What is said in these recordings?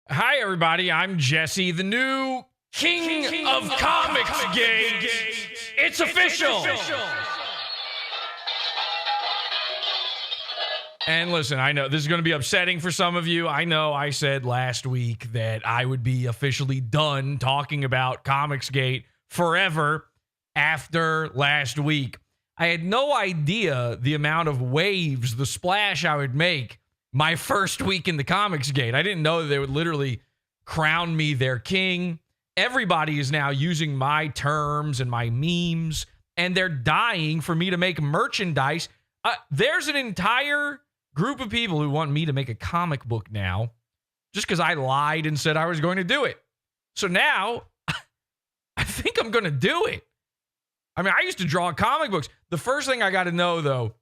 Hi, everybody. I'm Jesse, the new King of Comics Gate. It's official. And listen, I know this is going to be upsetting for some of you. I know I said last week that I would be officially done talking about Comicsgate forever after last week. I had no idea the amount of waves, the splash I would make my first week in the Comicsgate. I didn't know that they would literally crown me their king. Everybody is now using my terms and my memes, and they're dying for me to make merchandise. There's an entire group of people who want me to make a comic book now just because I lied and said I was going to do it. So now I think I'm going to do it. I mean, I used to draw comic books. The first thing I got to know, though,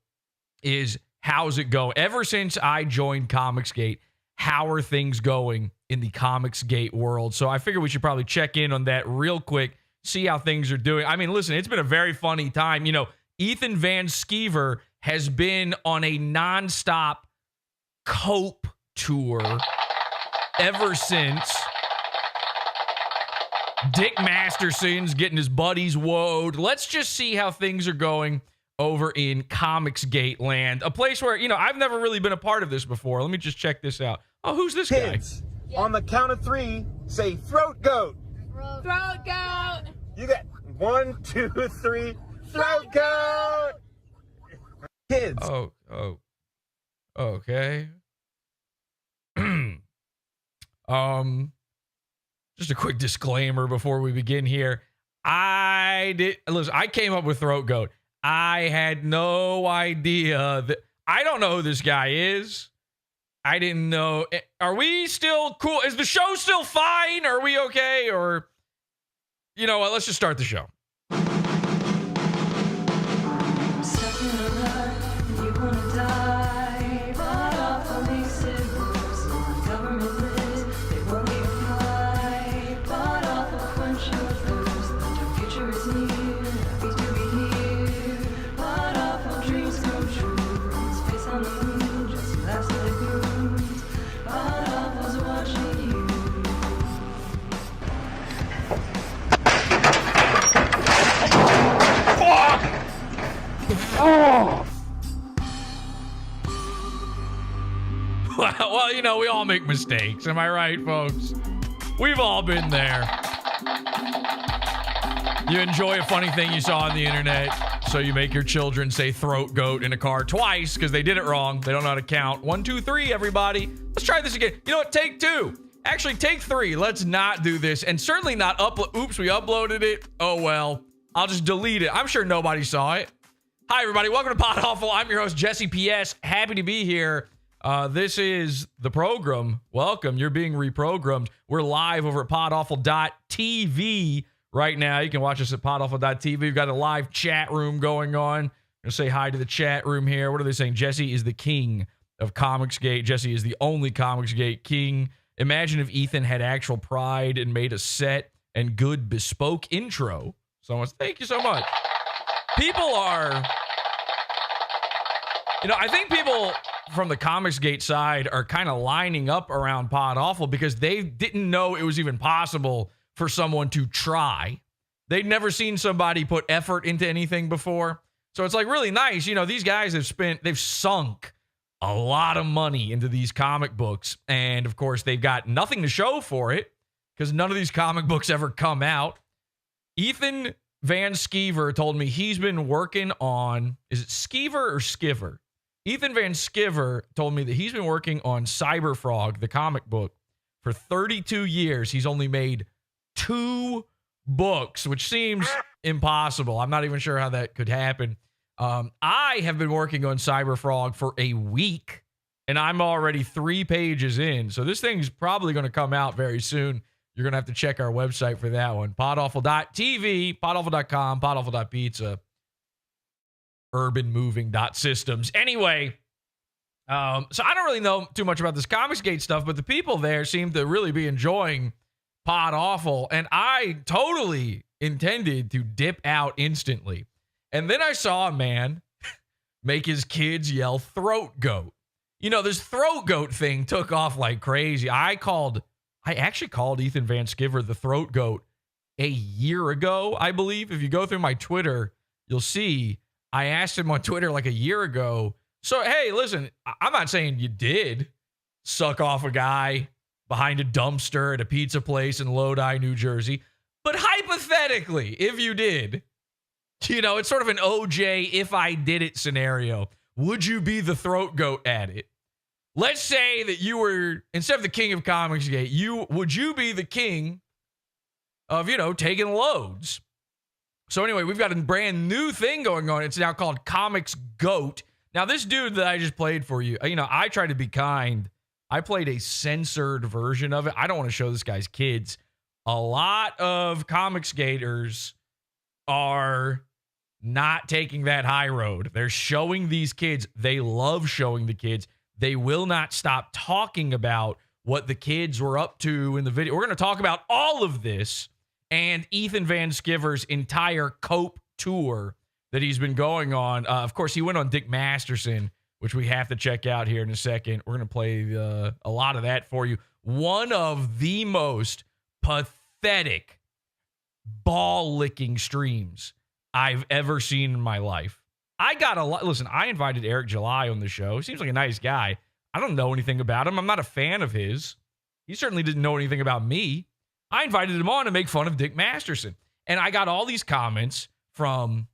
is how's it go? Ever since I joined Comicsgate, how are things going in the Comicsgate world? So I figure we should probably check in on that real quick, see how things are doing. I mean, listen, it's been a very funny time. You know, Ethan Van Sciver has been on a nonstop cope tour ever since. Dick Masterson's getting his buddies woed. Let's just see how things are going over in Comicsgate land, a place where, you know, I've never really been a part of this before. Let me just check this out. Oh, who's this Kids, guy? on the count of three, say throat goat. Throat goat. You got 1, 2, 3, throat goat. Kids. Oh, okay. Just a quick disclaimer before we begin here. I came up with throat goat. I had no idea that I don't know who this guy is. I didn't know. Are we still cool? Is the show still fine? Are we okay? Or, you know what? Let's just start the show. Well, you know, we all make mistakes. Am I right, folks? We've all been there. You enjoy a funny thing you saw on the internet, so you make your children say throat goat in a car twice because they did it wrong. They don't know how to count. 1, 2, 3, everybody. Let's try this again. You know what? Take 2. Actually, take 3. Let's not do this. And certainly not upload. Oops, we uploaded it. Oh, well. I'll just delete it. I'm sure nobody saw it. Hi, everybody. Welcome to PodAwful. I'm your host, Jesse P.S. Happy to be here. This is the program. Welcome. You're being reprogrammed. We're live over at PodAwful.tv right now. You can watch us at PodAwful.tv. We've got a live chat room going on. I'm going to say hi to the chat room here. What are they saying? Jesse is the king of Comicsgate. Jesse is the only Comicsgate king. Imagine if Ethan had actual pride and made a set and good bespoke intro. So thank you so much. People are, you know, I think people from the Comicsgate side are kind of lining up around PodAwful because they didn't know it was even possible for someone to try. They'd never seen somebody put effort into anything before. So it's like really nice. You know, these guys they've sunk a lot of money into these comic books. And of course, they've got nothing to show for it because none of these comic books ever come out. Ethan Van Sciver told me he's been working on, is it SCIVER or SCIVER? Ethan Van Sciver told me that he's been working on Cyberfrog, the comic book, for 32 years. He's only made 2 books, which seems impossible. I'm not even sure how that could happen. I have been working on Cyberfrog for a week, and I'm already 3 pages in. So this thing's probably going to come out very soon. You're going to have to check our website for that one. PodAwful.tv, PodAwful.com, PodAwful.pizza. urbanmoving.systems. Anyway, so I don't really know too much about this Comicsgate stuff, but the people there seem to really be enjoying PodAwful, and I totally intended to dip out instantly. And then I saw a man make his kids yell throat goat. You know, this throat goat thing took off like crazy. I called I actually called Ethan Van Sciver the throat goat a year ago, I believe. If you go through my Twitter, you'll see I asked him on Twitter like a year ago. So, hey, listen, I'm not saying you did suck off a guy behind a dumpster at a pizza place in Lodi, New Jersey. But hypothetically, if you did, it's sort of an OJ if I did it scenario. Would you be the throat goat at it? Let's say that you were, instead of the king of Comicsgate, would you be the king of, taking loads? So anyway, we've got a brand new thing going on. It's now called Comics Goat. Now, this dude that I just played for you, I tried to be kind. I played a censored version of it. I don't want to show this guy's kids. A lot of Comicsgaters are not taking that high road. They're showing these kids. They love showing the kids. They will not stop talking about what the kids were up to in the video. We're going to talk about all of this and Ethan Van Sciver's entire Cope tour that he's been going on. Of course, he went on Dick Masterson, which we have to check out here in a second. We're going to play a lot of that for you. One of the most pathetic ball-licking streams I've ever seen in my life. I got a lot. Listen, I invited Eric July on the show. He seems like a nice guy. I don't know anything about him. I'm not a fan of his. He certainly didn't know anything about me. I invited him on to make fun of Dick Masterson. And I got all these comments from,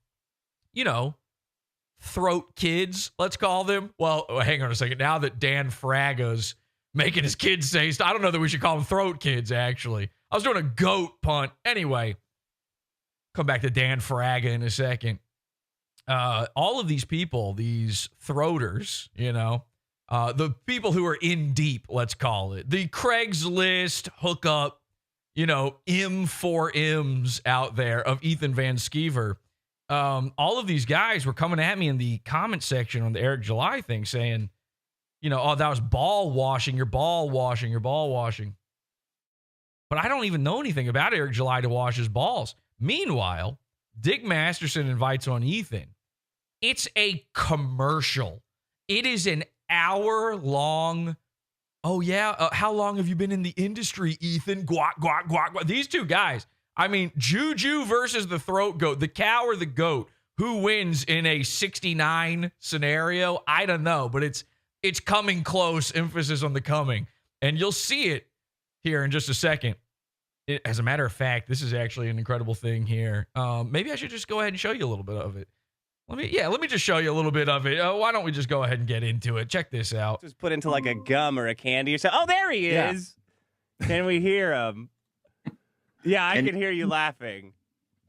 throat kids, let's call them. Well, hang on a second. Now that Dan Fraga's making his kids say, I don't know that we should call them throat kids, actually. I was doing a goat punt. Anyway, come back to Dan Fraga in a second. All of these people, these throaters, the people who are in deep, let's call it, the Craigslist hookup, M4Ms out there of Ethan Van Sciver. All of these guys were coming at me in the comment section on the Eric July thing saying, oh, that was ball washing, you're ball washing, you're ball washing. But I don't even know anything about Eric July to wash his balls. Meanwhile, Dick Masterson invites on Ethan. It's a commercial. It is an hour-long, oh, yeah, how long have you been in the industry, Ethan? Guac, guac, guac, guac. These two guys, Juju versus the throat goat, the cow or the goat, who wins in a 69 scenario? I don't know, but it's coming close, emphasis on the coming. And you'll see it here in just a second. As a matter of fact, this is actually an incredible thing here. Maybe I should just go ahead and show you a little bit of it. Let me just show you a little bit of it. Why don't we just go ahead and get into it? Check this out. Just put into like a gum or a candy or something. Oh, there he is. Can we hear him? Yeah, I can hear you laughing.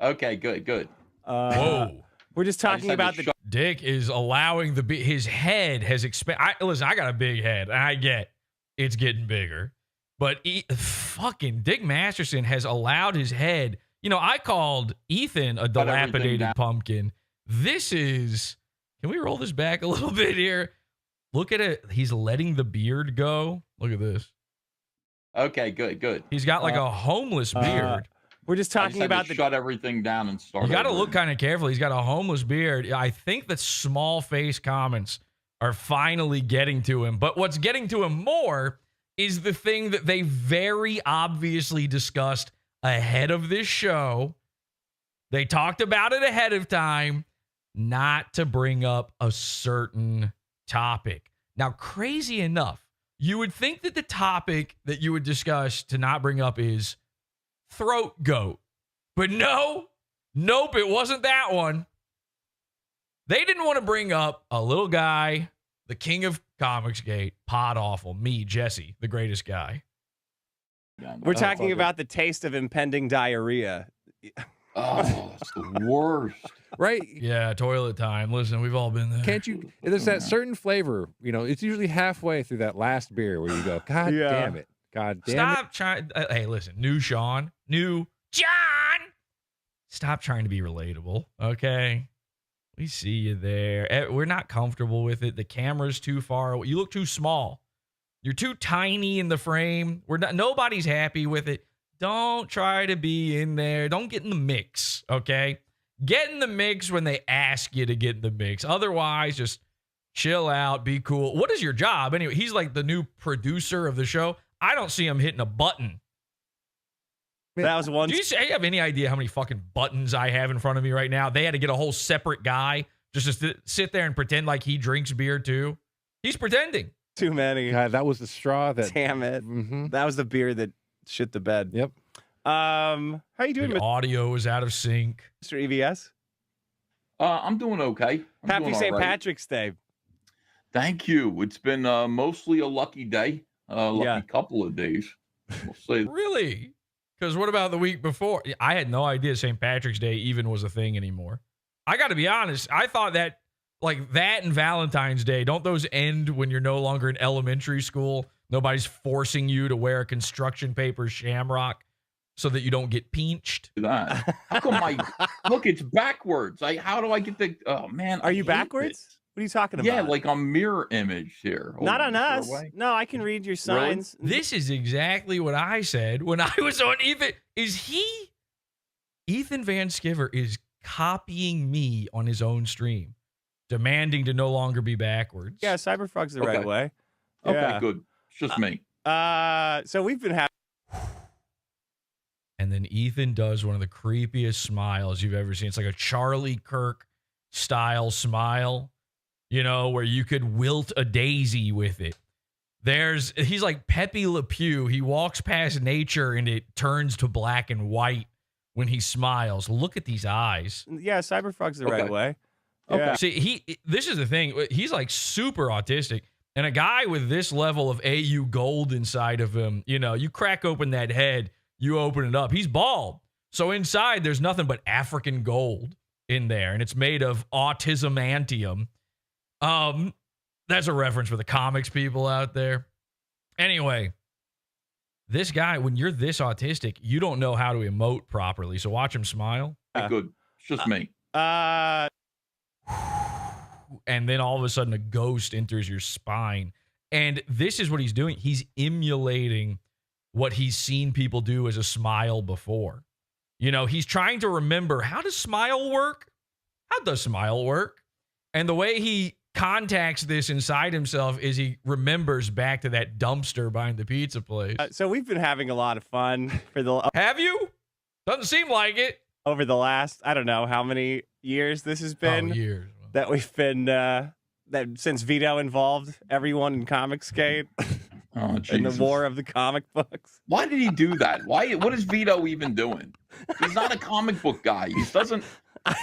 Okay, good. Whoa. We're just talking about the... Dick is allowing his head has expanded. Listen, I got a big head. And I get it's getting bigger. But fucking Dick Masterson has allowed his head. I called Ethan a dilapidated pumpkin. This is, can we roll this back a little bit here? Look at it. He's letting the beard go. Look at this. Okay, good. He's got like a homeless beard. We're just talking about shut everything down and start. You got to look kind of carefully. He's got a homeless beard. I think that small face comments are finally getting to him. But what's getting to him more is the thing that they very obviously discussed ahead of this show. They talked about it ahead of time, not to bring up a certain topic. Now, crazy enough, you would think that the topic that you would discuss to not bring up is throat goat. But nope, it wasn't that one. They didn't want to bring up a little guy, the king of Comicsgate, PodAwful, me, Jesse, the greatest guy. We're talking about the taste of impending diarrhea. Oh, it's the worst. Right? Yeah, toilet time. Listen, we've all been there. Can't you? There's that certain flavor, it's usually halfway through that last beer where you go, God damn it. God damn it. Stop trying. Hey, listen, new John. Stop trying to be relatable, okay? We see you there. We're not comfortable with it. The camera's too far away. You look too small. You're too tiny in the frame. Nobody's happy with it. Don't try to be in there. Don't get in the mix, okay? Get in the mix when they ask you to get in the mix. Otherwise, just chill out, be cool. What is your job? Anyway, he's like the new producer of the show. I don't see him hitting a button. That was one. Do you have any idea how many fucking buttons I have in front of me right now? They had to get a whole separate guy just to sit there and pretend like he drinks beer too. He's pretending. Too many. God, that was the straw that. Damn it. Mm-hmm. That was the beer that shit the bed. Yep. How you doing, The audio is out of sync. Mr. EVS? I'm doing okay. I'm Happy doing St. all right. Patrick's Day. Thank you. It's been mostly a lucky day, lucky couple of days. We'll see. Really? Because what about the week before? I had no idea St. Patrick's Day even was a thing anymore. I got to be honest. I thought that, like that and Valentine's Day, don't those end when you're no longer in elementary school? Nobody's forcing you to wear a construction paper shamrock so that you don't get pinched. That. How come look? It's backwards. How do I get the? Oh man, Are I you hate backwards? this. What are you talking about? Yeah, like on mirror image here. Not Hold on far us. away. No, I can read your signs. This is exactly what I said when I was on Ethan. Ethan Van Sciver is copying me on his own stream, demanding to no longer be backwards. Yeah, Cyberfrog's the right Okay. way. Okay, Yeah. good. It's just me. So we've been having. And then Ethan does one of the creepiest smiles you've ever seen. It's like a Charlie Kirk style smile, you know, where you could wilt a daisy with it. He's like Pepe Le Pew. He walks past nature and it turns to black and white when he smiles. Look at these eyes. Yeah, Cyberfrog's the right Okay. way. Okay. Yeah. See, this is the thing. He's like super autistic. And a guy with this level of AU gold inside of him, you know, you crack open that head, you open it up. He's bald. So inside, there's nothing but African gold in there. And it's made of autismantium. That's a reference for the comics people out there. Anyway, this guy, when you're this autistic, you don't know how to emote properly. So watch him smile. Good. It's just me. And then all of a sudden a ghost enters your spine. And this is what he's doing. He's emulating what he's seen people do as a smile before. You know, he's trying to remember, how does smile work? How does smile work? And the way he contacts this inside himself is he remembers back to that dumpster behind the pizza place. So we've been having a lot of fun for the Have you? Doesn't seem like it. over the last, I don't know how many years this has been Years. that we've been that since Vito involved everyone in Comicsgate Oh, in the Jesus. war of the comic books. Why did he do that? What is Vito even doing? He's not a comic book guy. He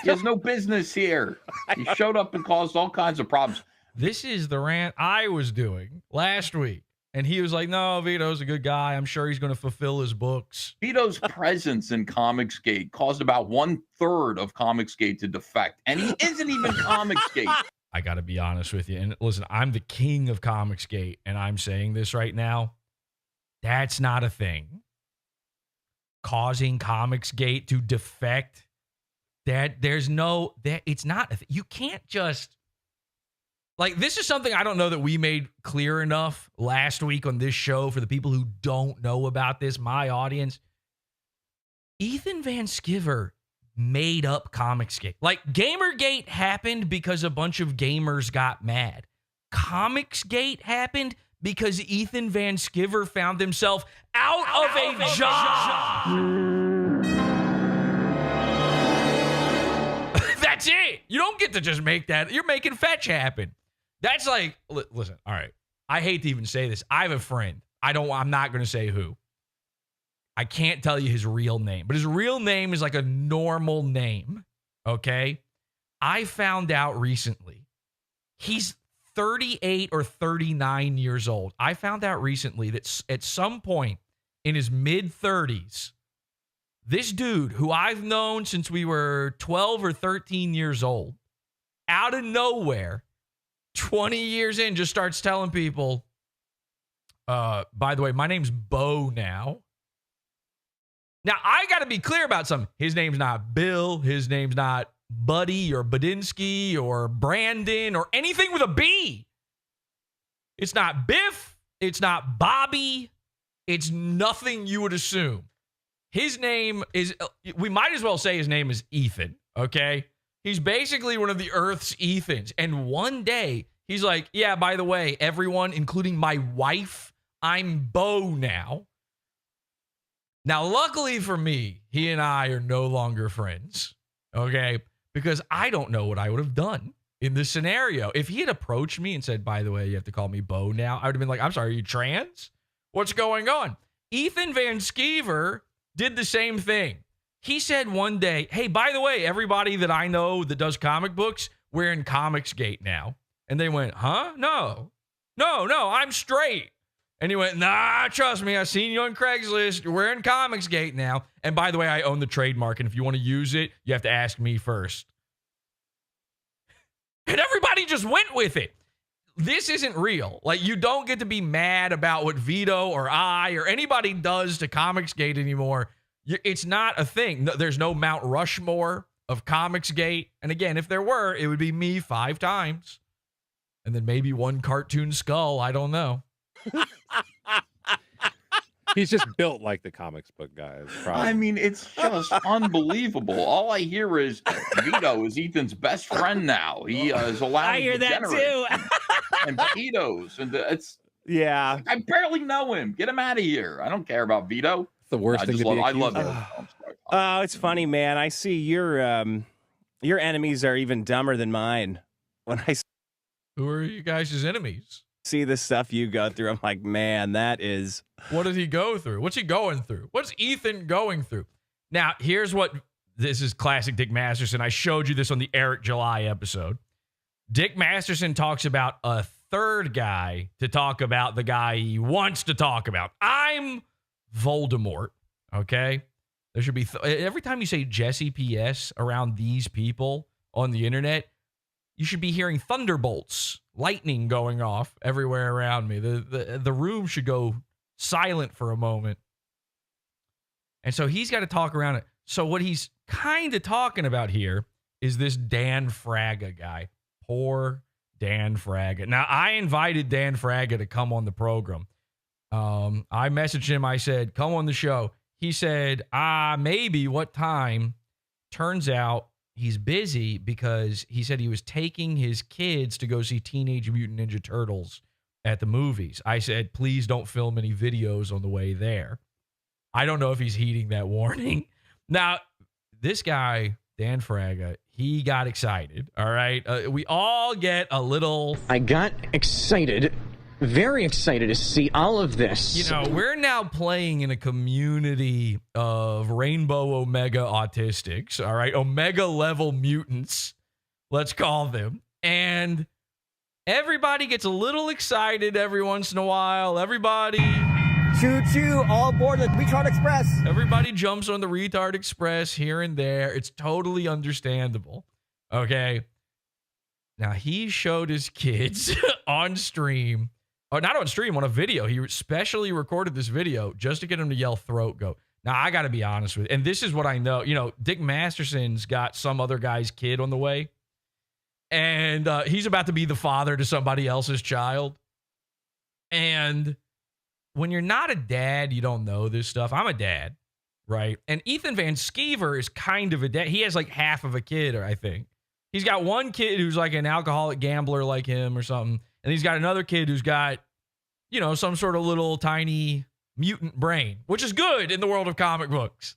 has no business here. He showed up and caused all kinds of problems. This is the rant I was doing last week. And he was like, no, Vito's a good guy. I'm sure he's going to fulfill his books. Vito's presence in Comicsgate caused about 1/3 of Comicsgate to defect, and he isn't even Comicsgate. I got to be honest with you. And listen, I'm the king of Comicsgate, and I'm saying this right now. That's not a thing. Causing Comicsgate to defect, it's not, you can't just, like, this is something I don't know that we made clear enough last week on this show for the people who don't know about this, my audience. Ethan Van Sciver made up Comicsgate. Like, Gamergate happened because a bunch of gamers got mad. Comicsgate happened because Ethan Van Sciver found himself out of a job. That's it. You don't get to just make that. You're making fetch happen. That's like, listen, all right. I hate to even say this. I have a friend. I'm not going to say who. I can't tell you his real name, but his real name is like a normal name, okay? I found out recently he's 38 or 39 years old. I found out recently that at some point in his mid-30s, this dude who I've known since we were 12 or 13 years old, out of nowhere, 20 years in, just starts telling people, by the way, my name's Bo now. Now, I got to be clear about something. His name's not Bill. His name's not Buddy or Badinsky or Brandon or anything with a B. It's not Biff. It's not Bobby. It's nothing you would assume. His name is, we might as well say his name is Ethan, okay? He's basically one of the Earth's Ethans. And one day, he's like, yeah, by the way, everyone, including my wife, I'm Bo now. Now, luckily for me, he and I are no longer friends, okay? Because I don't know what I would have done in this scenario. If he had approached me and said, by the way, you have to call me Bo now, I would have been like, I'm sorry, are you trans? What's going on? Ethan Van Sciver did the same thing. He said one day, hey, by the way, everybody that I know that does comic books, we're in Comicsgate now. And they went, huh? No, I'm straight. And he went, nah, trust me, I've seen you on Craigslist. We're in Comicsgate now. And by the way, I own the trademark. And if you want to use it, you have to ask me first. And everybody just went with it. This isn't real. Like, you don't get to be mad about what Vito or I or anybody does to Comicsgate anymore. It's not a thing. There's no Mount Rushmore of Comicsgate. And again, if there were, it would be me 5 times. And then maybe one cartoon skull. I don't know. He's just built like the comics book guys. I mean, it's just unbelievable. All I hear is Vito is Ethan's best friend now. He is allowed I hear that too. And pedos. And it's, yeah. I barely know him. Get him out of here. I don't care about Vito. It's the worst thing to be I love accused it. of. Oh, it's funny, man. I see your enemies are even dumber than mine. When I Who are you guys' enemies? see the stuff you go through, I'm like, man, that is. What did he go through? What's he going through? What's Ethan going through? Now, here's what, this is classic Dick Masterson. I showed you this on the Eric July episode. Dick Masterson talks about a third guy to talk about the guy he wants to talk about. I'm Voldemort, okay? There should be, every time you say Jesse PS around these people on the internet, you should be hearing thunderbolts, lightning going off everywhere around me. The room should go silent for a moment. And so he's got to talk around it. So what he's kind of talking about here is this Dan Fraga guy. Poor Dan Fraga. Now, I invited Dan Fraga to come on the program. I messaged him. I said, come on the show. He said, maybe, what time? Turns out he's busy because he said he was taking his kids to go see Teenage Mutant Ninja Turtles at the movies. I said, please don't film any videos on the way there. I don't know if he's heeding that warning. Now, this guy, Dan Fraga, he got excited, all right? We all get a little... I got excited, very excited to see all of this. You know, we're now playing in a community of Rainbow Omega autistics, all right? Omega level mutants, let's call them. And everybody gets a little excited every once in a while. Everybody... Choo-choo, all aboard the Retard Express. Everybody jumps on the Retard Express here and there. It's totally understandable, okay? Now, he showed his kids on stream, or not on stream, on a video. He specially recorded this video just to get him to yell throat goat. Now, I got to be honest with you, and this is what I know. You know, Dick Masterson's got some other guy's kid on the way, and he's about to be the father to somebody else's child. And when you're not a dad, you don't know this stuff. I'm a dad, right? And Ethan Van Sciver is kind of a dad. He has like half of a kid, I think. He's got one kid who's like an alcoholic gambler like him or something. And he's got another kid who's got, you know, some sort of little tiny mutant brain, which is good in the world of comic books.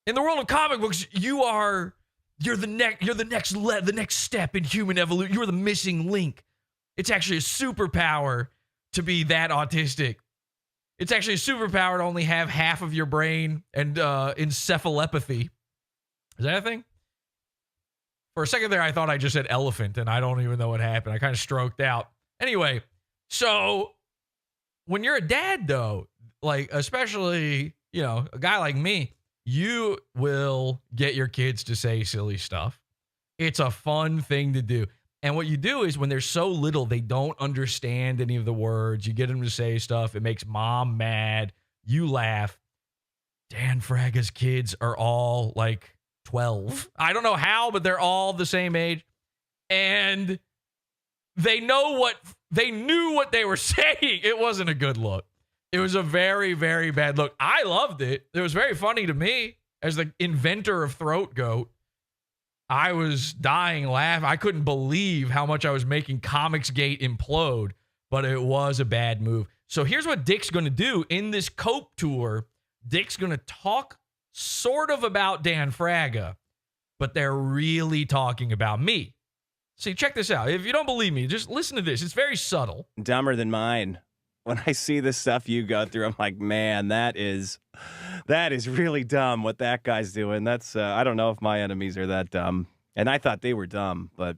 In the world of comic books, you're the next step in human evolution. You're the missing link. It's actually a superpower to be that autistic. It's actually a superpower to only have half of your brain and encephalopathy. Is that a thing? For a second there, I thought I just said elephant, and I don't even know what happened. I kind of stroked out. Anyway, so when you're a dad, though, like especially, you know, a guy like me, you will get your kids to say silly stuff. It's a fun thing to do. And what you do is when they're so little, they don't understand any of the words. You get them to say stuff. It makes mom mad. You laugh. Dan Fraga's kids are all like 12. I don't know how, but they're all the same age. And they knew what they were saying. It wasn't a good look. It was a very, very bad look. I loved it. It was very funny to me as the inventor of Throat Goat. I was dying laughing. I couldn't believe how much I was making Comicsgate implode but it was a bad move. So here's what Dick's going to do in this Cope tour. Dick's going to talk sort of about Dan Fraga, but they're really talking about me. See, check this out. If you don't believe me, just listen to this. It's very subtle. Dumber than mine. When I see the stuff you go through, I'm like, man, that is really dumb what that guy's doing. That's I don't know if my enemies are that dumb. And I thought they were dumb, but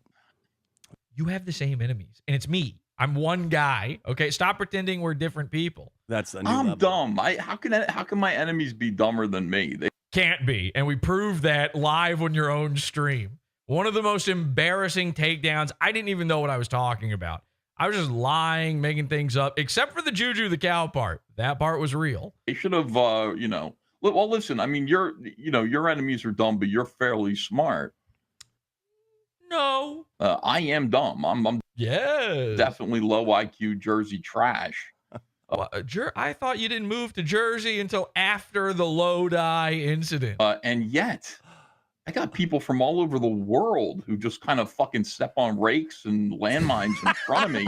You have the same enemies, and it's me. I'm one guy. Okay, stop pretending we're different people. that's a new I'm level. dumb. How can my enemies be dumber than me? They Can't be. And we proved that live on your own stream. One of the most embarrassing takedowns. I didn't even know what I was talking about. I was just lying, making things up, except for the Juju the cow part. That part was real. should have, well, listen. I mean, your enemies are dumb, but you're fairly smart. No. I am dumb. I'm Yes. definitely low IQ Jersey trash. I thought you didn't move to Jersey until after the Lodi incident. And yet, I got people from all over the world who just kind of fucking step on rakes and landmines in front of me.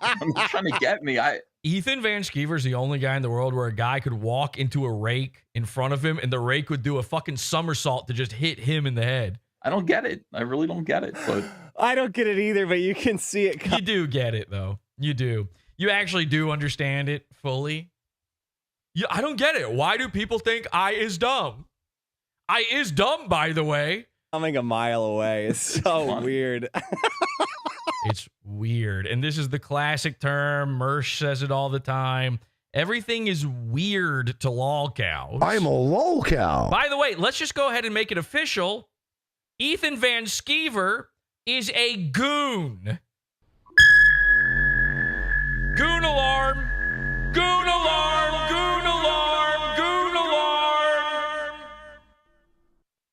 I'm trying to get me. Ethan Van Sciver is the only guy in the world where a guy could walk into a rake in front of him and the rake would do a fucking somersault to just hit him in the head. I don't get it. I really don't get it. But I don't get it either, but you can see it. You do get it, though. You do. You actually do understand it fully. I don't get it. Why do people think I is dumb? I is dumb, by the way. Coming a mile away. It's so weird. It's weird. And this is the classic term. Mersh says it all the time. Everything is weird to lolcows. I'm a lolcow. By the way, let's just go ahead and make it official. Ethan Van Sciver is a goon. Goon alarm. Goon alarm. Goon alarm. Goon alarm.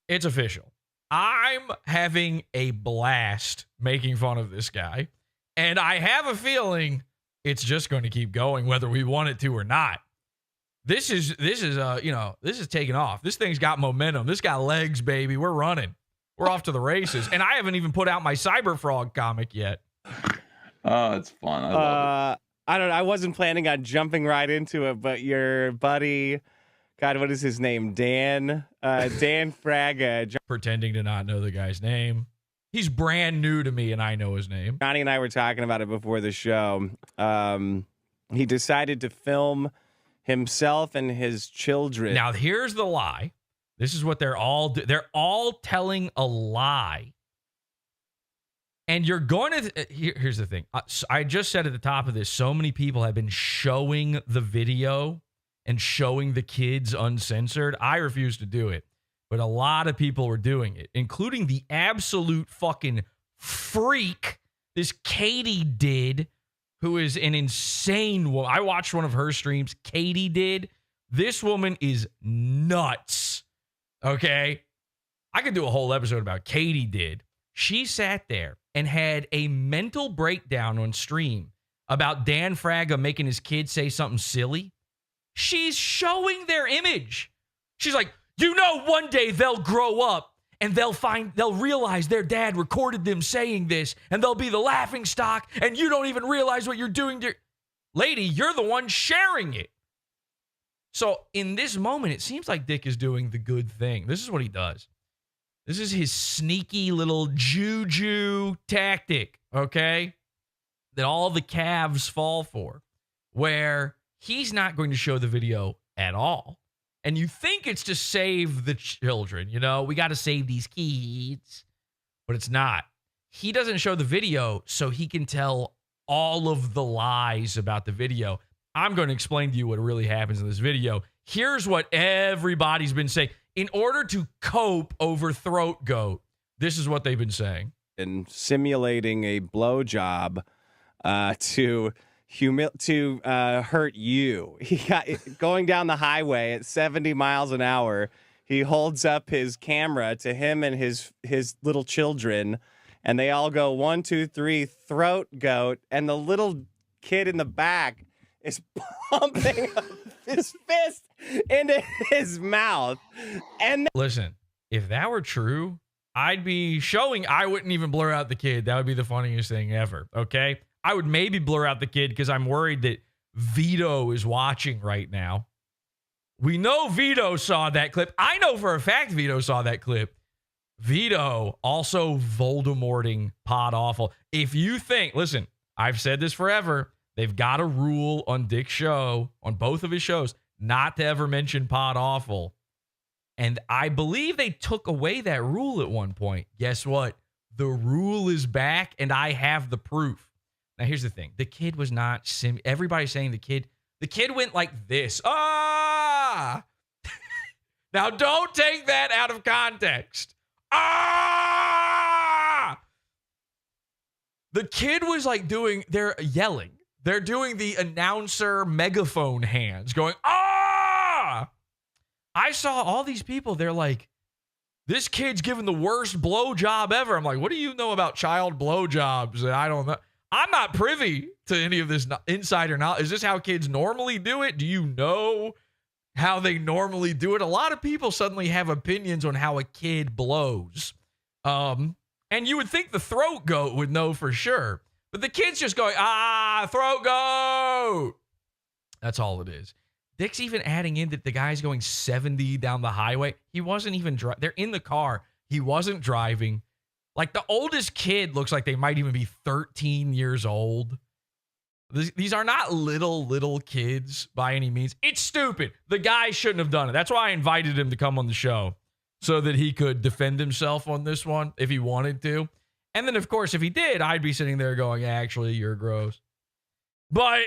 It's official. I'm having a blast making fun of this guy. And I have a feeling it's just going to keep going whether we want it to or not. This is taking off. This thing's got momentum. This got legs, baby. We're running. We're off to the races. And I haven't even put out my Cyber Frog comic yet. Oh, it's fun. I love it. I wasn't planning on jumping right into it, but your buddy, God, what is his name? Dan Fraga. Pretending to not know the guy's name. He's brand new to me, and I know his name. Johnny and I were talking about it before the show. He decided to film himself and his children. Now, here's the lie. This is what they're all they're all telling a lie. And you're going to here's the thing. I just said at the top of this, so many people have been showing the video and showing the kids uncensored. I refuse to do it. But a lot of people were doing it, including the absolute fucking freak this Katie did, who is an insane woman. I watched one of her streams. Katie did. This woman is nuts. Okay? I could do a whole episode about Katie did. She sat there and had a mental breakdown on stream about Dan Fraga making his kids say something silly. She's showing their image. She's like, one day they'll grow up and they'll realize their dad recorded them saying this and they'll be the laughing stock and you don't even realize what you're doing. Lady, you're the one sharing it. So in this moment, it seems like Dick is doing the good thing. This is what he does. This is his sneaky little juju tactic, okay, that all the calves fall for, where he's not going to show the video at all. And you think it's to save the children, we got to save these kids, but it's not. He doesn't show the video so he can tell all of the lies about the video. I'm going to explain to you what really happens in this video. Here's what everybody's been saying. In order to cope over Throat Goat, this is what they've been saying. And simulating a blowjob to hurt you. He got going down the highway at 70 miles an hour. He holds up his camera to him and his little children, and they all go 1, 2, 3, Throat Goat, and the little kid in the back is pumping his fist into his mouth. And listen, if that were true, I'd be showing. I wouldn't even blur out the kid. That would be the funniest thing ever. Okay, I would maybe blur out the kid because I'm worried that Vito is watching right now. We know Vito saw that clip. I know for a fact Vito saw that clip. Vito also Voldemorting PodAwful. If you think, listen, I've said this forever. They've got a rule on Dick's show, on both of his shows, not to ever mention PodAwful. And I believe they took away that rule at one point. Guess what? The rule is back, and I have the proof. Now, here's the thing. The kid was not everybody's saying the kid went like this. Ah! Now, don't take that out of context. Ah! The kid was like they're yelling. They're doing the announcer megaphone hands going, ah! I saw all these people. They're like, this kid's giving the worst blowjob ever. I'm like, what do you know about child blowjobs? And I don't know. I'm not privy to any of this insider knowledge. Is this how kids normally do it? Do you know how they normally do it? A lot of people suddenly have opinions on how a kid blows. And you would think the throat goat would know for sure. But the kid's just going, throat goat. That's all it is. Dick's even adding in that the guy's going 70 down the highway. He wasn't even driving. They're in the car. He wasn't driving. Like, the oldest kid looks like they might even be 13 years old. These are not little kids by any means. It's stupid. The guy shouldn't have done it. That's why I invited him to come on the show, so that he could defend himself on this one if he wanted to. And then, of course, if he did, I'd be sitting there going, actually, you're gross. But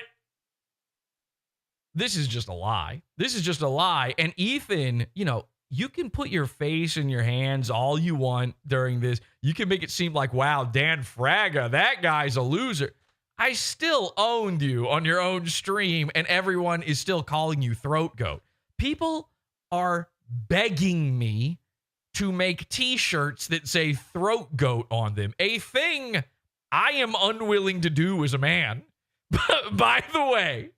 this is just a lie. This is just a lie. And Ethan, you can put your face in your hands all you want during this. You can make it seem like, wow, Dan Fraga, that guy's a loser. I still owned you on your own stream, and everyone is still calling you throat goat. People are begging me to make t-shirts that say throat goat on them, a thing I am unwilling to do as a man. By the way,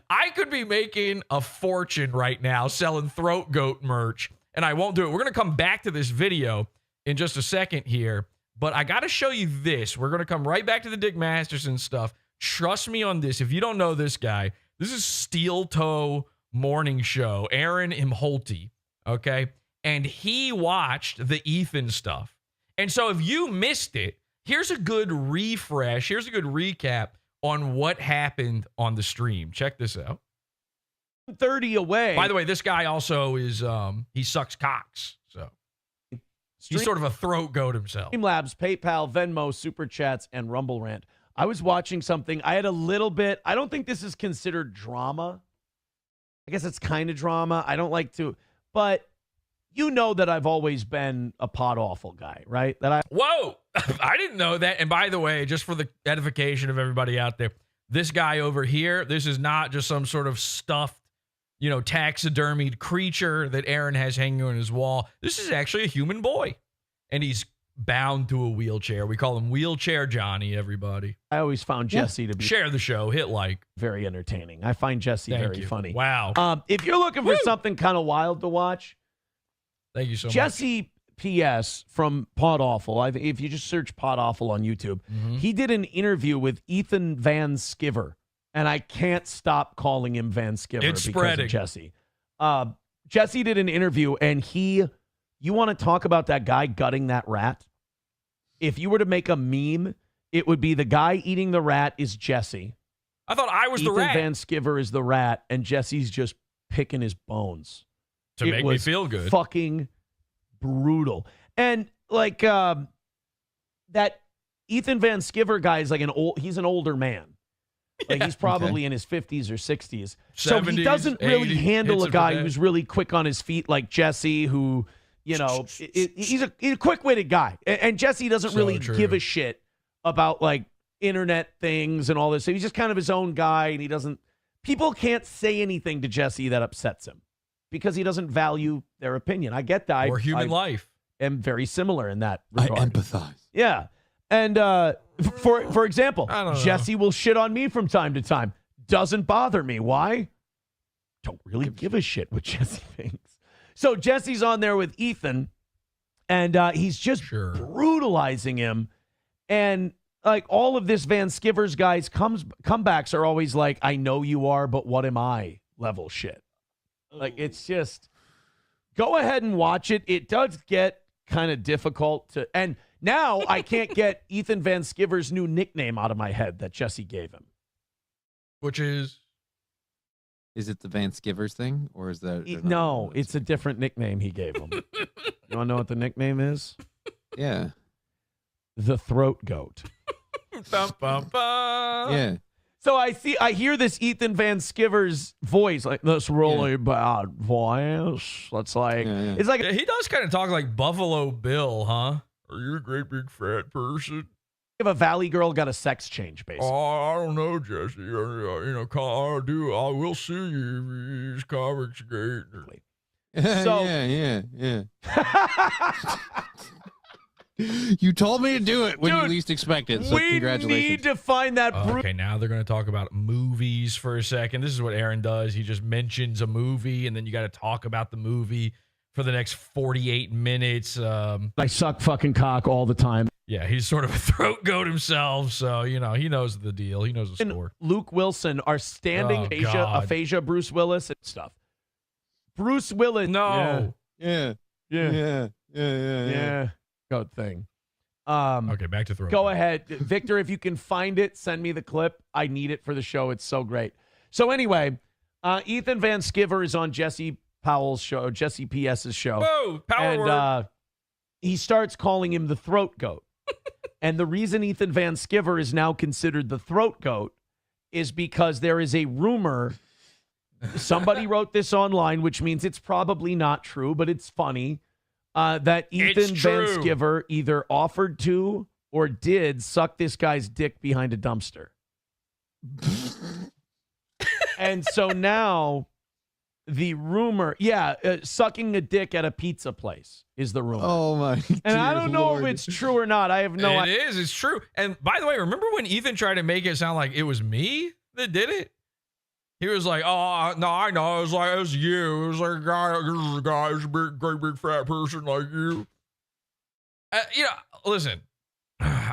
I could be making a fortune right now selling throat goat merch, and I won't do it. We're going to come back to this video in just a second here, but I got to show you this. We're going to come right back to the Dick Masterson stuff. Trust me on this. If you don't know this guy, this is Steel Toe Morning Show, Aaron Imholty, okay? And he watched the Ethan stuff. And so if you missed it, here's a good refresh. Here's a good recap on what happened on the stream. Check this out. 30 away. By the way, this guy also is, he sucks cocks. So he's sort of a throat goat himself. Streamlabs, PayPal, Venmo, Super Chats, and Rumble Rant. I was watching something. I had a little bit. I don't think this is considered drama. I guess it's kind of drama. I don't like to, but you know that I've always been a PodAwful guy, right? Whoa! I didn't know that. And by the way, just for the edification of everybody out there, this guy over here, this is not just some sort of stuffed, taxidermied creature that Aaron has hanging on his wall. This is actually a human boy. And he's bound to a wheelchair. We call him Wheelchair Johnny, everybody. I always found Jesse to be share the show, hit like. Very entertaining. I find Jesse very funny. Wow. If you're looking for something kind of wild to watch, thank you so much. Jesse P.S. from PodAwful. If you just search PodAwful on YouTube, he did an interview with Ethan Van Sciver, and I can't stop calling him Van Sciver because of Jesse. Jesse did an interview, and you want to talk about that guy gutting that rat? If you were to make a meme, it would be the guy eating the rat is Jesse. I thought I was Ethan the rat. Van Sciver is the rat, and Jesse's just picking his bones. To make me feel good. Fucking brutal. And like that Ethan Van Sciver guy is like he's an older man. Like he's probably in his 50s or 60s. So he doesn't really handle a guy who's really quick on his feet like Jesse, who, he's a quick-witted guy. And Jesse doesn't really give a shit about like internet things and all this. So he's just kind of his own guy, and people can't say anything to Jesse that upsets him, because he doesn't value their opinion. I get that. Or human life. Am very similar in that regard. I empathize. Yeah. And for example, Jesse will shit on me from time to time. Doesn't bother me. Why? Don't really give a shit what Jesse thinks. So Jesse's on there with Ethan, and he's just brutalizing him. And like all of this Van Skivers guys comebacks are always like, I know you are, but what am I level shit. Like, it's just, go ahead and watch it. It does get kind of difficult to, and now I can't get Ethan Van Skivers' new nickname out of my head that Jesse gave him. Which is it the Van Skivers thing, or is that? No, it's a different nickname he gave him. You want to know what the nickname is? Yeah. The Throat Goat. Bum, bum, bum. Yeah. So I hear this Ethan Van Skivers voice, like this really bad voice. That's like, it's like he does kind of talk like Buffalo Bill, huh? Are you a great big fat person? If a Valley girl got a sex change, basically. Oh, I don't know, Jesse. I will see you if you use Comics Gate. So, yeah. You told me to do it when you least expect it, so congratulations. We need to find that. Okay, now they're going to talk about movies for a second. This is what Aaron does. He just mentions a movie, and then you got to talk about the movie for the next 48 minutes. I suck fucking cock all the time. Yeah, he's sort of a throat goat himself, so, he knows the deal. He knows the score. Luke Wilson are standing aphasia Bruce Willis and stuff. Bruce Willis. No. Yeah. Goat thing. Okay, back to throat. Go ahead. Victor, if you can find it, send me the clip. I need it for the show. It's so great. So anyway, Ethan Van Sciver is on Jesse Powell's show, Jesse P.S.'s show. Whoa, power word. He starts calling him the throat goat. And the reason Ethan Van Sciver is now considered the throat goat is because there is a rumor. Somebody wrote this online, which means it's probably not true, but it's funny. That Ethan Van Sciver either offered to or did suck this guy's dick behind a dumpster. And so now the rumor, sucking a dick at a pizza place is the rumor. Oh, my And I don't know if it's true or not. I have no idea. It is. It's true. And by the way, remember when Ethan tried to make it sound like it was me that did it? He was like, oh, no, I know. It was you. It was like a guy who's a great big fat person like you. Listen,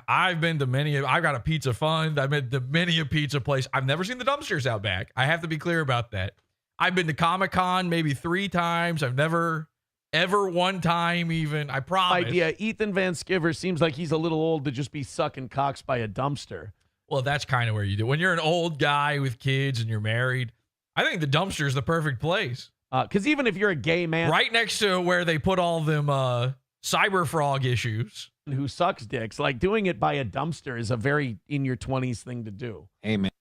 I've been to I've got a pizza fund. I've been to many a pizza place. I've never seen the dumpsters out back. I have to be clear about that. I've been to Comic-Con maybe 3 times. I've never, ever one time even. I promise. Ethan Van Sciver seems like he's a little old to just be sucking cocks by a dumpster. Well, that's kind of where you do. When you're an old guy with kids and you're married, I think the dumpster is the perfect place. Because even if you're a gay man. Right next to where they put all them cyber frog issues. Who sucks dicks. Like, doing it by a dumpster is a very in your 20s thing to do. Amen.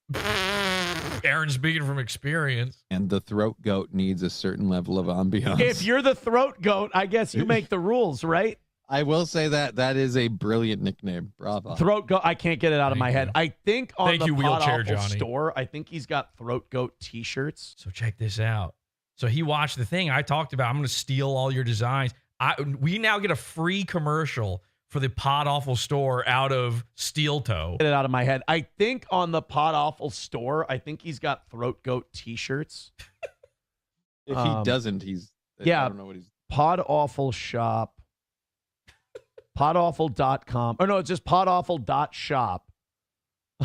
Aaron's speaking from experience. And the throat goat needs a certain level of ambiance. If you're the throat goat, I guess you make the rules, right? I will say that is a brilliant nickname. Bravo. Throat goat. I can't get it out of my head. I think on the Wheelchair PodAwful Johnny store, I think he's got throat goat t-shirts. So check this out. So he watched the thing I talked about. I'm going to steal all your designs. We now get a free commercial for the PodAwful store out of Steel Toe. Get it out of my head. I think on the PodAwful store, I think he's got throat goat t-shirts. If he doesn't, I don't know what he's. PodAwful shop. PodAwful.com. Or no, it's just PodAwful.shop.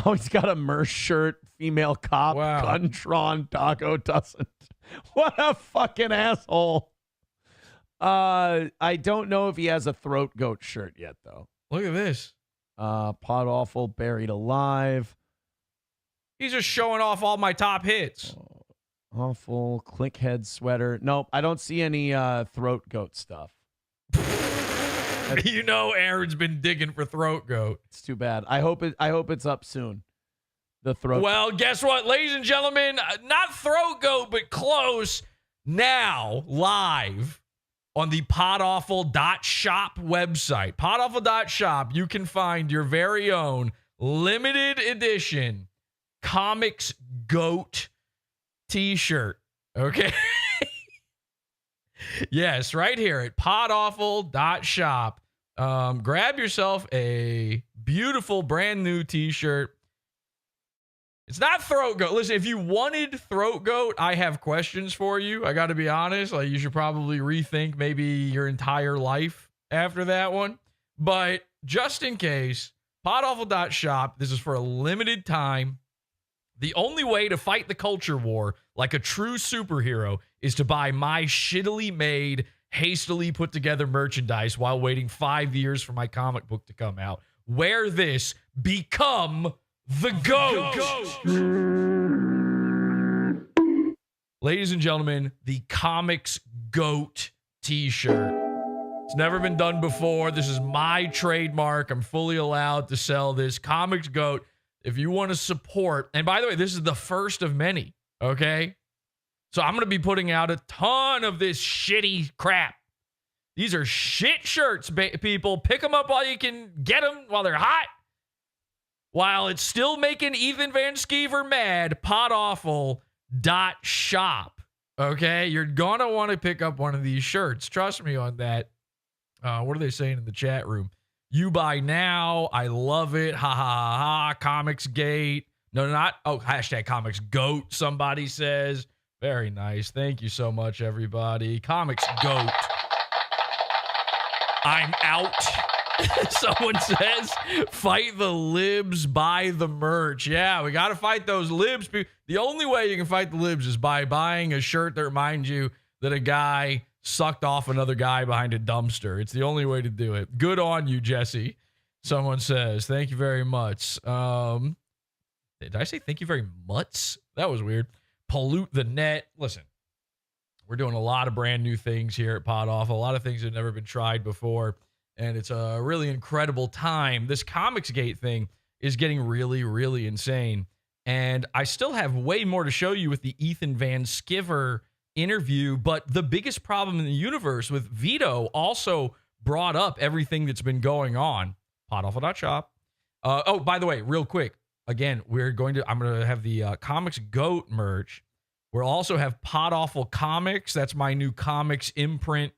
Oh, he's got a merch shirt, female cop, Guntron, Taco doesn't. What a fucking asshole. I don't know if he has a throat goat shirt yet, though. Look at this. PodAwful, Buried Alive. He's just showing off all my top hits. Awful, Clickhead sweater. Nope, I don't see any throat goat stuff. Aaron's been digging for throat goat. It's too bad. I hope it's up soon. The throat. Well, guess what, ladies and gentlemen? Not throat goat, but close. Now, live on the PodAwful.shop website. PodAwful.shop, you can find your very own limited edition Comics Goat t-shirt. Okay? Yes, right here at PodAwful.shop. Grab yourself a beautiful brand new t-shirt. It's not throat goat. Listen, if you wanted throat goat, I have questions for you. I got to be honest. Like, you should probably rethink maybe your entire life after that one. But just in case, PodAwful.shop. This is for a limited time. The only way to fight the culture war like a true superhero is to buy my shittily made, hastily put together merchandise while waiting 5 years for my comic book to come out. Wear this. Become the GOAT. Ladies and gentlemen, the Comics GOAT t-shirt. It's never been done before. This is my trademark. I'm fully allowed to sell this. Comics GOAT. If you want to support, and by the way, this is the first of many, okay? So I'm going to be putting out a ton of this shitty crap. These are shit shirts, people. Pick them up while you can get them, while they're hot. While it's still making Ethan Van Sciver mad, PodAwful.shop, okay? You're going to want to pick up one of these shirts. Trust me on that. What are they saying in the chat room? You buy now. I love it. Ha ha ha ha. Comicsgate. No, not. Oh, hashtag Comics GOAT. Somebody says. Very nice. Thank you so much, everybody. Comics GOAT. I'm out. Someone says, fight the libs, buy the merch. Yeah, we got to fight those libs. The only way you can fight the libs is by buying a shirt that reminds you that a guy sucked off another guy behind a dumpster. It's the only way to do it. Good on you, Jesse. Someone says, thank you very much. Did I say thank you very much? That was weird. Pollute the net. Listen, we're doing a lot of brand new things here at PodAwful. A lot of things that have never been tried before. And it's a really incredible time. This Comicsgate thing is getting really, really insane. And I still have way more to show you with the Ethan Van Sciver interview, but the biggest problem in the universe with Vito also brought up everything that's been going on. PodAwful.shop. Oh, by the way, real quick, again, I'm going to have the Comics GOAT merch. We'll also have PodAwful Comics. That's my new comics imprint.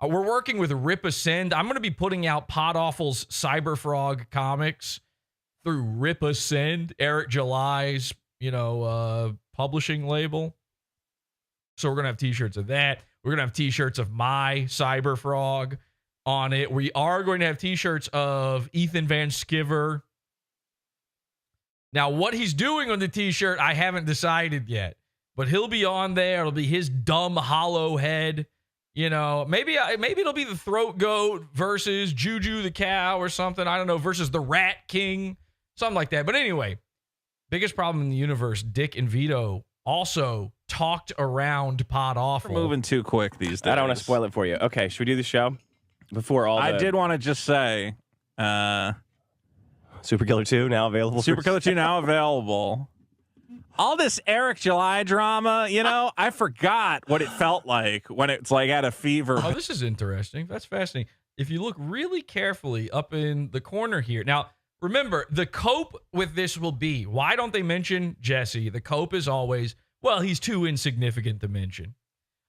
We're working with Rip Ascend. I'm going to be putting out PodAwful's Cyberfrog comics through Rip Ascend, Eric July's, publishing label. So we're going to have t-shirts of that. We're going to have t-shirts of my Cyberfrog on it. We are going to have t-shirts of Ethan Van Sciver. Now, what he's doing on the t-shirt, I haven't decided yet. But he'll be on there. It'll be his dumb hollow head. Maybe it'll be the Throat Goat versus Juju the Cow or something. I don't know, versus the Rat King. Something like that. But anyway, biggest problem in the universe, Dick and Vito also talked around PodAwful. We're moving too quick these days. I don't want to spoil it for you. Okay, should we do the show before all? I did want to just say, Super Killer 2 now available. Super Killer 2 now available. All this Eric July drama, I forgot what it felt like when it's like at a fever. Oh, this is interesting. That's fascinating. If you look really carefully up in the corner here. Now, remember, the cope with this will be, why don't they mention Jesse? The cope is always, well, he's too insignificant to mention.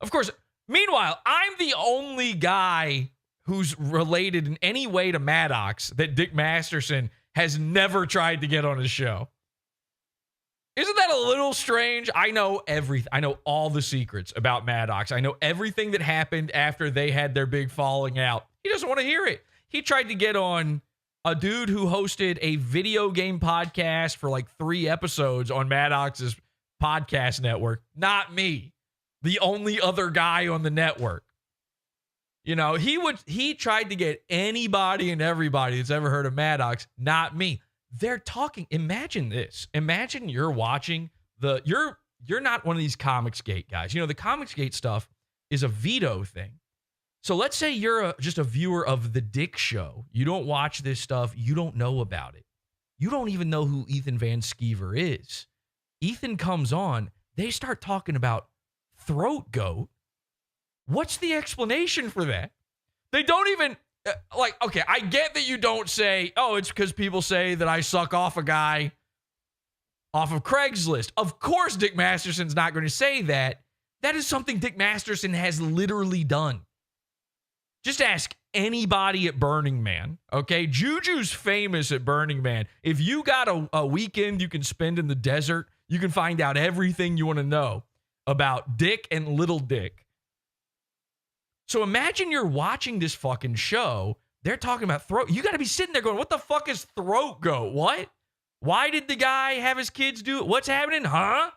Of course, meanwhile, I'm the only guy who's related in any way to Maddox that Dick Masterson has never tried to get on his show. Isn't that a little strange? I know everything. I know all the secrets about Maddox. I know everything that happened after they had their big falling out. He doesn't want to hear it. He tried to get on a dude who hosted a video game podcast for like 3 episodes on Maddox's podcast network. Not me. The only other guy on the network. He tried to get anybody and everybody that's ever heard of Maddox. Not me. They're talking. Imagine this. Imagine you're watching you're not one of these Comicsgate guys. The Comicsgate stuff is a Vito thing. So let's say you're just a viewer of the Dick Show. You don't watch this stuff. You don't know about it. You don't even know who Ethan Van Sciver is. Ethan comes on. They start talking about Throat Goat. What's the explanation for that? They don't even... okay, I get that you don't say, oh, it's because people say that I suck off a guy off of Craigslist. Of course, Dick Masterson's not going to say that. That is something Dick Masterson has literally done. Just ask anybody at Burning Man, okay? Juju's famous at Burning Man. If you got a weekend you can spend in the desert, you can find out everything you want to know about Dick and Little Dick. So imagine you're watching this fucking show. They're talking about throat. You got to be sitting there going, what the fuck is throat goat? What? Why did the guy have his kids do it? What's happening? Huh?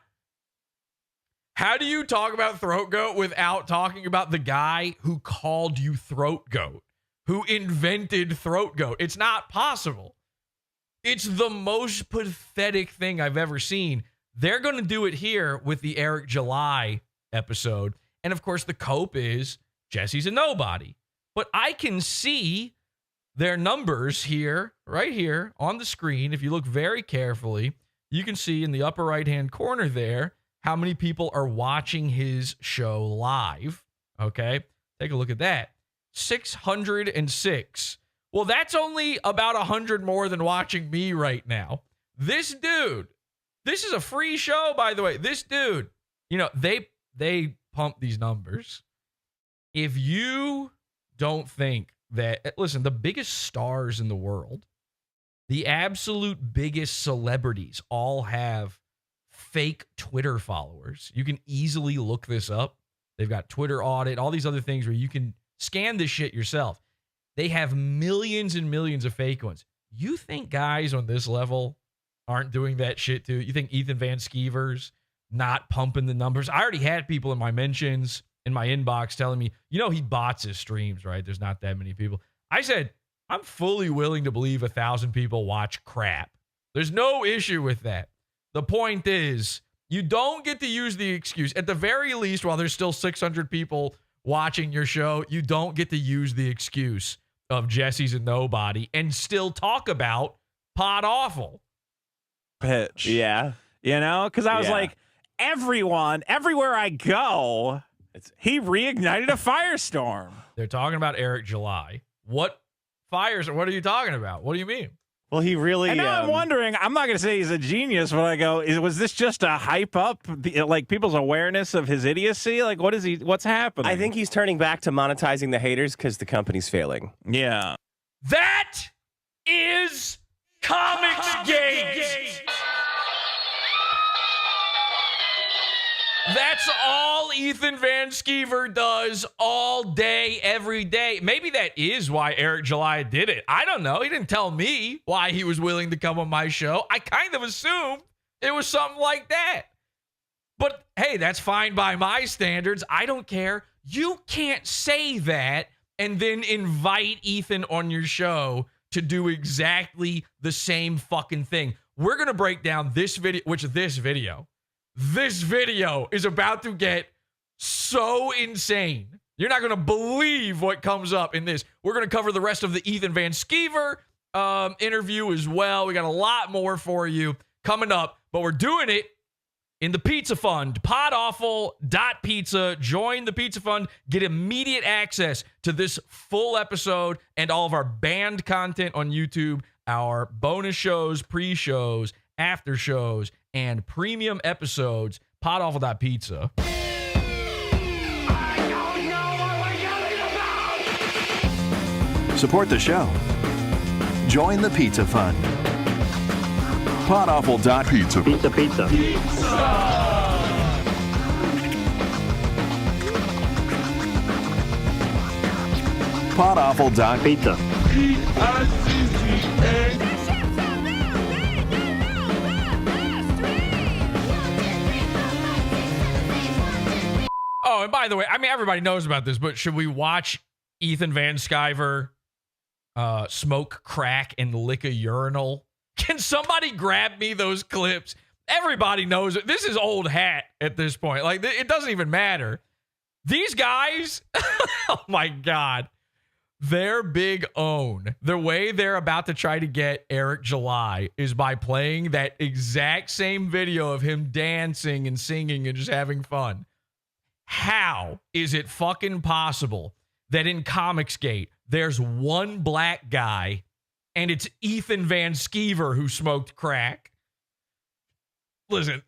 How do you talk about throat goat without talking about the guy who called you throat goat, who invented throat goat? It's not possible. It's the most pathetic thing I've ever seen. They're going to do it here with the Eric July episode. And of course, the cope is Jesse's a nobody. But I can see their numbers here, right here on the screen. If you look very carefully, you can see in the upper right-hand corner there how many people are watching his show live. Okay, take a look at that. 606. Well, that's only about 100 more than watching me right now. This dude, this is a free show, by the way. This dude, you know, they pump these numbers. If you don't think that, listen, the biggest stars in the world, the absolute biggest celebrities all have fake Twitter followers. You can easily look this up. They've got Twitter audit, all these other things where you can scan this shit yourself. They have millions and millions of fake ones. You think guys on this level aren't doing that shit too? You think Ethan Van Sciver's not pumping the numbers? I already had people in my mentions, in my inbox telling me, you know, he bots his streams, right? There's not that many people. I said, I'm fully willing to believe 1,000 people watch crap. There's no issue with that. The point is, you don't get to use the excuse. At the very least, while there's still 600 people watching your show, you don't get to use the excuse of Jesse's a nobody and still talk about PodAwful. Pitch. Yeah. You know, because I was like, everywhere I go, he reignited a firestorm. They're talking about Eric July. What fires? What are you talking about? What do you mean? Well, he really. And now I'm wondering. I'm not going to say he's a genius, but I go, was this just a hype up, like people's awareness of his idiocy? Like, what's happening? I think he's turning back to monetizing the haters because the company's failing. Yeah. That is Comicsgate. That's all Ethan Van Sciver does all day, every day. Maybe that is why Eric July did it. I don't know. He didn't tell me why he was willing to come on my show. I kind of assumed it was something like that. But hey, that's fine by my standards. I don't care. You can't say that and then invite Ethan on your show to do exactly the same fucking thing. We're going to break down this video, This video is about to get so insane. You're not going to believe what comes up in this. We're going to cover the rest of the Ethan Van Sciver interview as well. We got a lot more for you coming up, but we're doing it in the Pizza Fund. PodAwful.pizza. Join the Pizza Fund. Get immediate access to this full episode and all of our banned content on YouTube, our bonus shows, pre-shows, after shows, and premium episodes. PodAwful.pizza. Support the show. Join the Pizza Fund. PodAwful.pizza. Pizza, pizza. PodAwful.pizza. Oh, and by the way, I mean, everybody knows about this, but should we watch Ethan Van Sciver smoke crack and lick a urinal? Can somebody grab me those clips? Everybody knows it. This is old hat at this point. Like, it doesn't even matter. These guys, oh my God, their big own, the way they're about to try to get Eric July is by playing that exact same video of him dancing and singing and just having fun. How is it fucking possible that in Comicsgate there's one black guy and it's Ethan Van Sciver who smoked crack? Listen,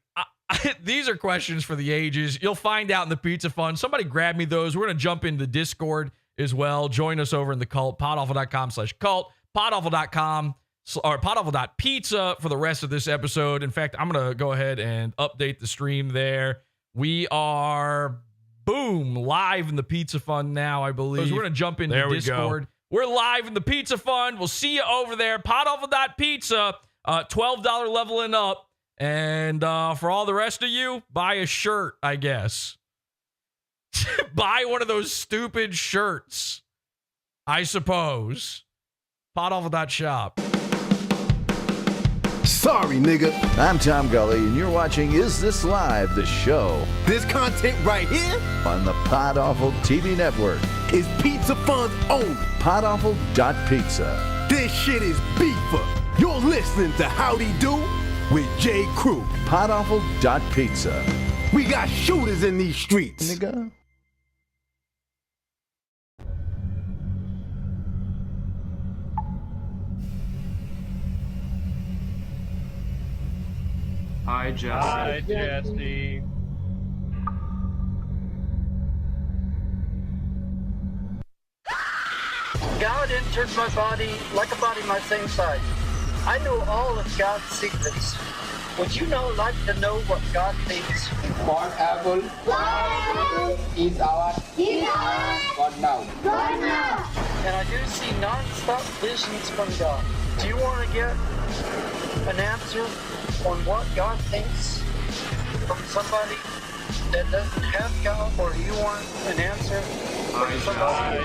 these are questions for the ages. You'll find out in the Pizza Fund. Somebody grab me those. We're going to jump into Discord as well. Join us over in the cult, podawful.com/cult, podawful.com or podawful.pizza for the rest of this episode. In fact, I'm going to go ahead and update the stream there. We are, boom, live in the Pizza Fund now, I believe. We're going to jump into Discord. We're live in the Pizza Fund. We'll see you over there. PodAwful.pizza, $12 level and up. And for all the rest of you, buy a shirt, I guess. Buy one of those stupid shirts, I suppose. PodAwful.shop. Sorry, nigga. I'm Tom Gully, and you're watching Is This Live, the show. This content right here On the PodAwful TV network. is Pizza Fun's own. PodAwful.pizza. This shit is beefer. You're listening to Howdy Do with J. Crew. PodAwful.pizza. We got shooters in these streets. Nigga. Hi, Jesse. Hi, Jesse. God entered my body like a body my same size. I know all of God's secrets. Would you now like to know what God thinks? PodAwful is our God now. And I do see non-stop visions from God. Do you want to get an answer on what God thinks from somebody that doesn't have God, or do you want an answer from somebody